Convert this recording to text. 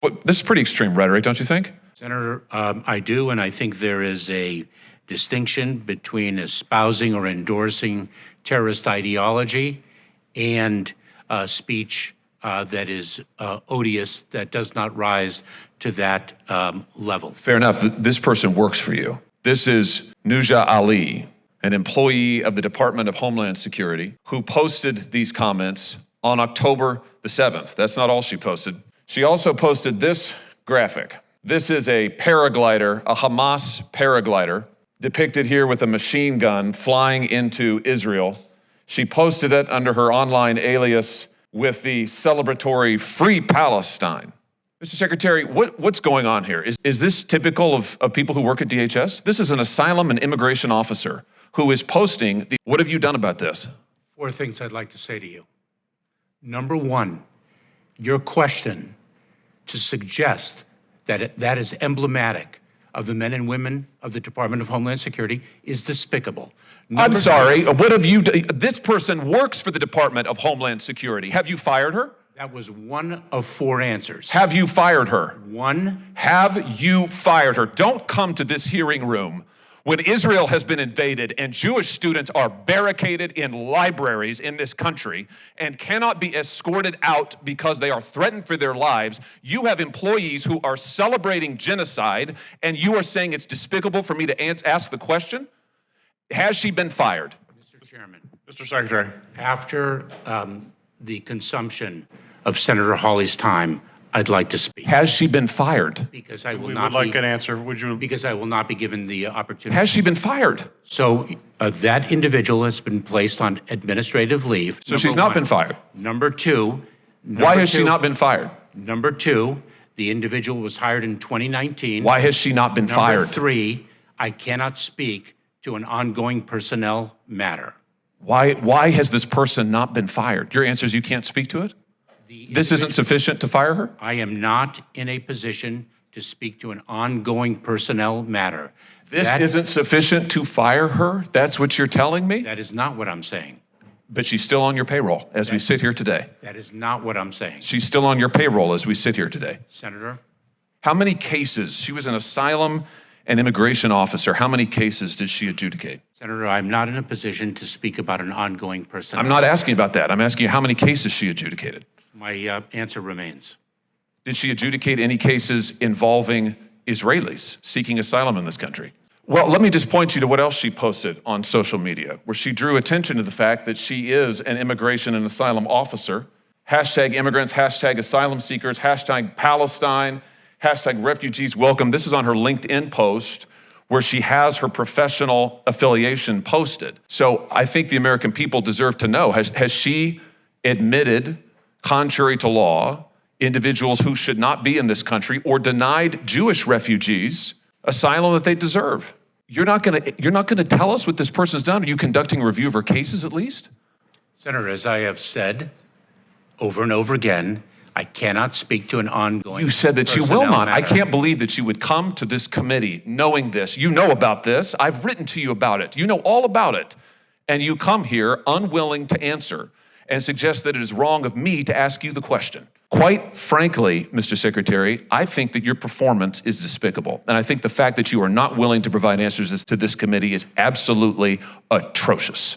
But this is pretty extreme rhetoric, don't you think? Senator, I do, and I think there is a distinction between espousing or endorsing terrorist ideology and speech that is odious, that does not rise to that level. Fair enough. This person works for you. This is Nejwa Ali, an employee of the Department of Homeland Security, who posted these comments on October the 7th. That's not all she posted. She also posted this graphic. This is a paraglider, a Hamas paraglider, depicted here with a machine gun flying into Israel. She posted it under her online alias with the celebratory Free Palestine. Mr. Secretary, what's going on here? Is this typical of people who work at DHS? This is an asylum and immigration officer who is posting what have you done about this? 4 things I'd like to say to you. Number 1, your question to suggest that that is emblematic of the men and women of the Department of Homeland Security is despicable. I'm sorry, what have you done? This person works for the Department of Homeland Security. Have you fired her? That was 1 of 4 answers. Have you fired her? 1. Have you fired her? Don't come to this hearing room when Israel has been invaded and Jewish students are barricaded in libraries in this country and cannot be escorted out because they are threatened for their lives. You have employees who are celebrating genocide, and you are saying it's despicable for me to ask the question? Has she been fired? Mr. Chairman. Mr. Secretary. After the consumption of Senator Hawley's time, I'd like to speak. Has she been fired? Because I will We not would like an answer. Would you? Because I will not be given the opportunity. Has she been fired? So that individual has been placed on administrative leave. So she's not been fired. Number 2. Why has she not been fired? Number 2, the individual was hired in 2019. Why has she not been fired? Number 3, I cannot speak to an ongoing personnel matter. Why has this person not been fired? Your answer is you can't speak to it? This isn't sufficient to fire her? I am not in a position to speak to an ongoing personnel matter. This isn't sufficient to fire her? That's what you're telling me? That is not what I'm saying. But she's still on your payroll as we sit here today. That is not what I'm saying. She's still on your payroll as we sit here today. Senator? How many cases? She was an asylum and immigration officer. How many cases did she adjudicate? Senator, I'm not in a position to speak about an ongoing personnel. I'm not asking about that. I'm asking you how many cases she adjudicated. My answer remains. Did she adjudicate any cases involving Israelis seeking asylum in this country? Well, let me just point you to what else she posted on social media, where she drew attention to the fact that she is an immigration and asylum officer. Hashtag immigrants, hashtag asylum seekers, hashtag Palestine, hashtag refugees welcome. This is on her LinkedIn post where she has her professional affiliation posted. So I think the American people deserve to know, has she admitted, contrary to law, individuals who should not be in this country or denied Jewish refugees asylum that they deserve? You're not gonna tell us what this person's done? Are you conducting a review of her cases at least? Senator, as I have said over and over again, I cannot speak to an ongoing You said that you will not. matter. I can't believe that you would come to this committee knowing this. You know about this. I've written to you about it. You know all about it. And you come here unwilling to answer and suggest that it is wrong of me to ask you the question. Quite frankly, Mr. Secretary, I think that your performance is despicable. And I think the fact that you are not willing to provide answers to this committee is absolutely atrocious.